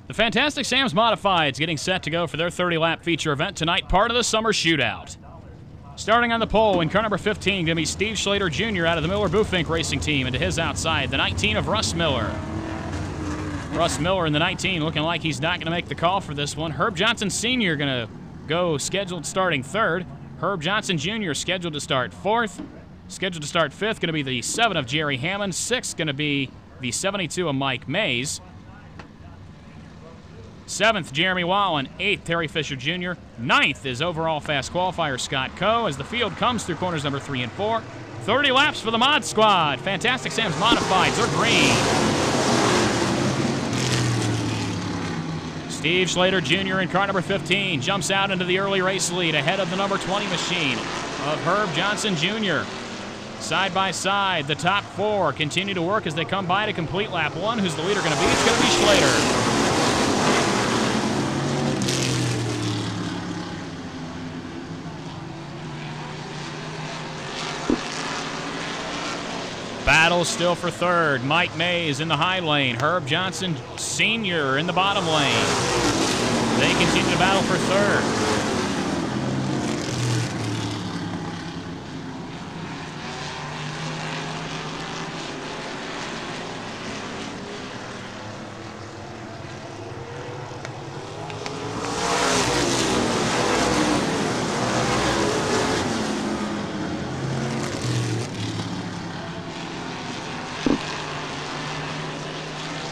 The Fantastic Sam's Modifieds getting set to go for their 30-lap feature event tonight, part of the summer shootout. Starting on the pole in car number 15, going to be Steve Schlater Jr. out of the Miller Bufink Racing Team, and to his outside, the 19 of Russ Miller. Russ Miller in the 19 looking like he's not going to make the call for this one. Herb Johnson Sr. going to go scheduled starting third. Herb Johnson Jr. scheduled to start fourth. Scheduled to start fifth, going to be the 7 of Jerry Hammond. Sixth, going to be the 72 of Mike Mays. 7th, Jeremy Wallen. 8th, Terry Fisher Jr. 9th is overall fast qualifier Scott Coe as the field comes through corners number 3 and 4. 30 laps for the Mod Squad. Fantastic Sam's Modifieds are green. Steve Schlater Jr. in car number 15 jumps out into the early race lead ahead of the number 20 machine of Herb Johnson Jr. Side by side, the top 4 continue to work as they come by to complete lap 1. Who's the leader going to be? It's going to be Schlater. Battle still for third. Mike Mays in the high lane. Herb Johnson Sr. in the bottom lane. They continue to battle for third.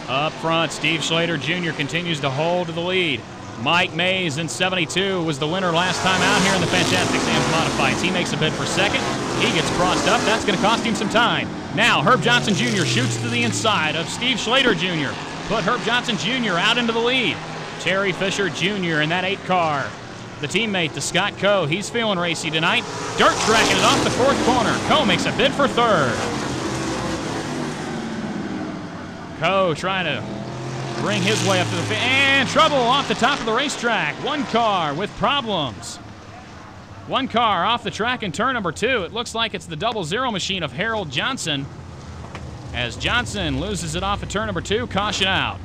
Up front, Steve Schlater Jr. continues to hold to the lead. Mike Mays in 72 was the winner last time out here in the Fantastic Sam's Modifieds. He makes a bid for second. He gets crossed up. That's going to cost him some time. Now, Herb Johnson Jr. shoots to the inside of Steve Schlater Jr. Put Herb Johnson Jr. out into the lead. Terry Fisher Jr. in that 8 car. The teammate to Scott Coe. He's feeling racy tonight. Dirt tracking it off the 4th corner. Coe makes a bid for third. Coe trying to bring his way up to the field. And trouble off the top of the racetrack. 1 car with problems. 1 car off the track in turn number 2. It looks like it's the 00 machine of Harold Johnson. As Johnson loses it off of turn number 2, caution out.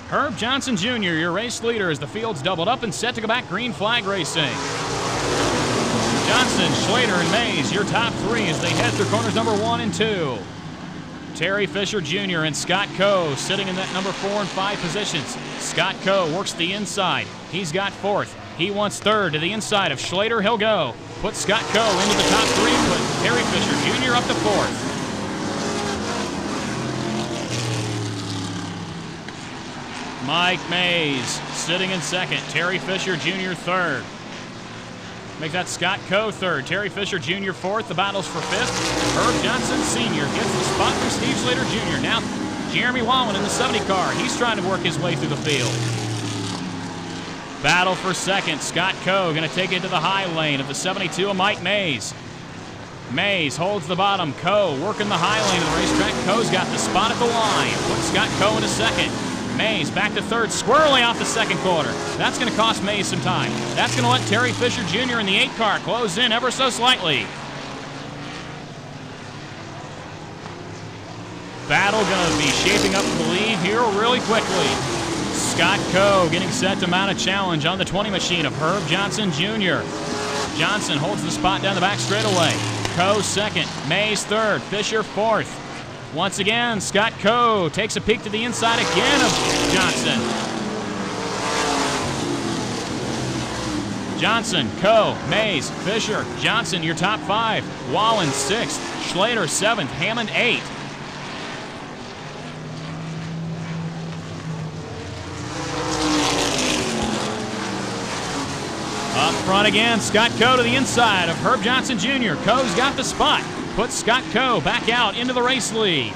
Herb Johnson Jr., your race leader, as the field's doubled up and set to go back green flag racing. Johnson, Schlater, and Mays, your top 3 as they head through corners number 1 and 2. Terry Fisher Jr. and Scott Coe sitting in that number 4 and 5 positions. Scott Coe works the inside. He's got 4th. He wants 3rd to the inside of Schlater. He'll go. Put Scott Coe into the top 3. Put Terry Fisher Jr. up to 4th. Mike Mays sitting in 2nd. Terry Fisher Jr. 3rd. Make that Scott Coe 3rd. Terry Fisher Jr. 4th. The battle's for 5th. Herb Johnson Sr. gets the spot from Steve Schlater Jr. Now Jeremy Wallen in the 70 car. He's trying to work his way through the field. Battle for 2nd. Scott Coe going to take it to the high lane of the 72 of Mike Mays. Mays holds the bottom. Coe working the high lane of the racetrack. Coe's got the spot at the line. Put Scott Coe into 2nd. Mays back to 3rd, squirrely off the 2nd quarter. That's going to cost Mays some time. That's going to let Terry Fisher Jr. in the 8 car close in ever so slightly. Battle going to be shaping up for the lead here really quickly. Scott Coe getting set to mount a challenge on the 20 machine of Herb Johnson Jr. Johnson holds the spot down the back straightaway. Coe 2nd, Mays 3rd, Fisher 4th. Once again, Scott Coe takes a peek to the inside again of Johnson. Johnson, Coe, Mays, Fisher, Johnson, your top 5. Wallen 6th, Schlater 7th, Hammond 8th. Up front again, Scott Coe to the inside of Herb Johnson Jr. Coe's got the spot. Puts Scott Coe back out into the race lead.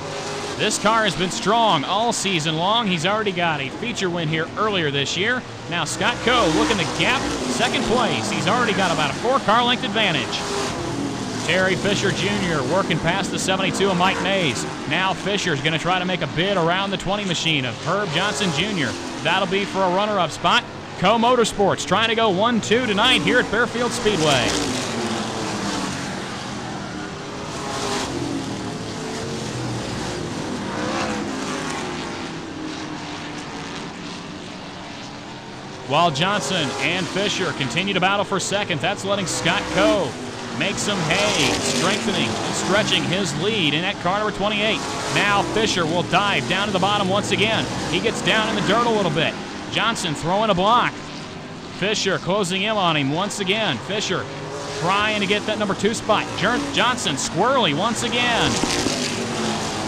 This car has been strong all season long. He's already got a feature win here earlier this year. Now Scott Coe looking to gap second place. He's already got about a 4-car length advantage. Terry Fisher Jr. working past the 72 of Mike Mays. Now Fisher's going to try to make a bid around the 20 machine of Herb Johnson Jr. That'll be for a runner-up spot. Coe Motorsports trying to go 1-2 tonight here at Fairfield Speedway. While Johnson and Fisher continue to battle for second, that's letting Scott Coe make some hay, strengthening and stretching his lead in at car number 28. Now Fisher will dive down to the bottom once again. He gets down in the dirt a little bit. Johnson throwing a block. Fisher closing in on him once again. Fisher trying to get that number 2 spot. Johnson squirrely once again.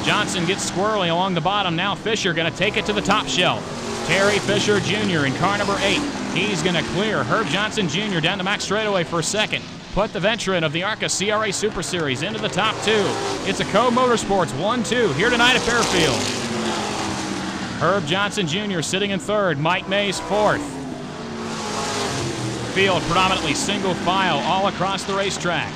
Johnson gets squirrely along the bottom. Now Fisher going to take it to the top shelf. Terry Fisher Jr. in car number 8. He's going to clear Herb Johnson Jr. down the Max straightaway for a second. Put the veteran of the ARCA CRA Super Series into the top 2. It's a Coe Motorsports 1-2 here tonight at Fairfield. Herb Johnson Jr. sitting in 3rd. Mike Mays 4th. Field predominantly single file all across the racetrack.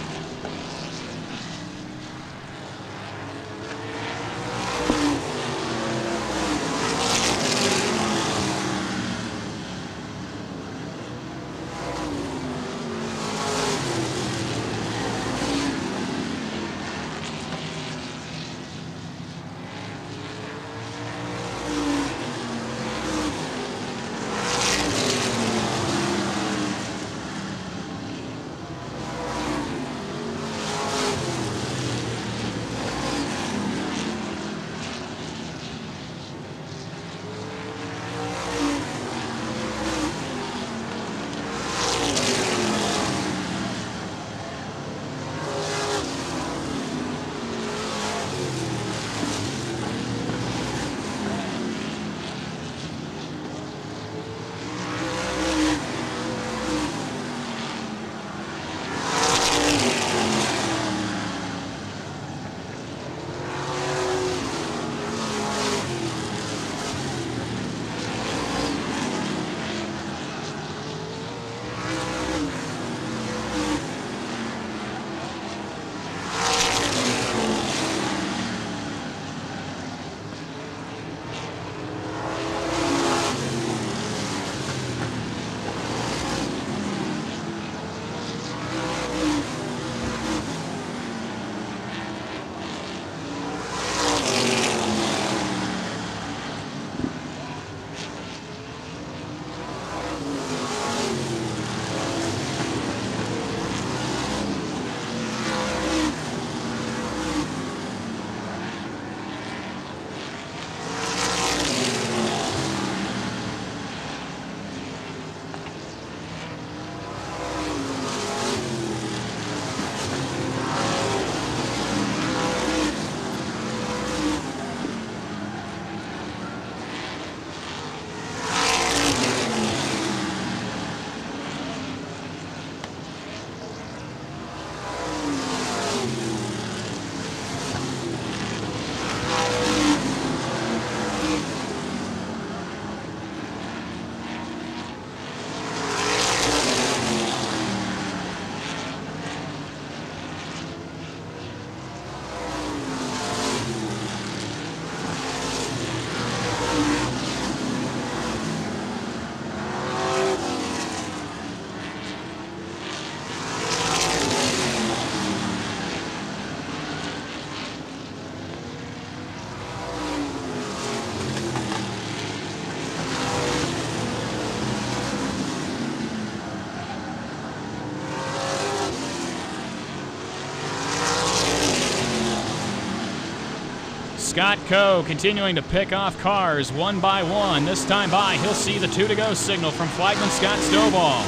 Scott Coe continuing to pick off cars one by one. This time by, he'll see the 2 to go signal from flagman Scott Stovall.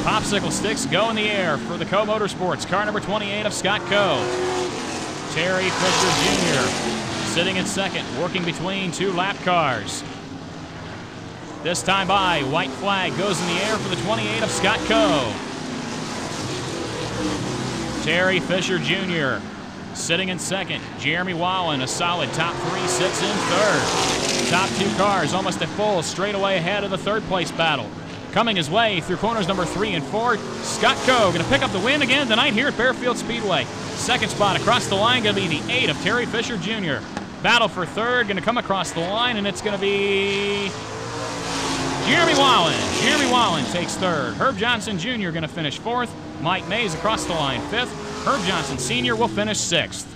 Popsicle sticks go in the air for the Coe Motorsports, car number 28 of Scott Coe. Terry Fisher Jr. sitting in second, working between 2 lap cars. This time by, white flag goes in the air for the 28 of Scott Coe. Terry Fisher Jr. Sitting in second, Jeremy Wallen, a solid top 3, sits in third. Top 2 cars almost a full straightaway ahead of the third place battle. Coming his way through corners number 3 and 4, Scott Coe going to pick up the win again tonight here at Bearfield Speedway. Second spot across the line going to be the 8 of Terry Fisher Jr. Battle for third going to come across the line, and it's going to be Jeremy Wallen. Jeremy Wallen takes third. Herb Johnson Jr. going to finish 4th. Mike Mays across the line 5th. Herb Johnson Sr. will finish 6th.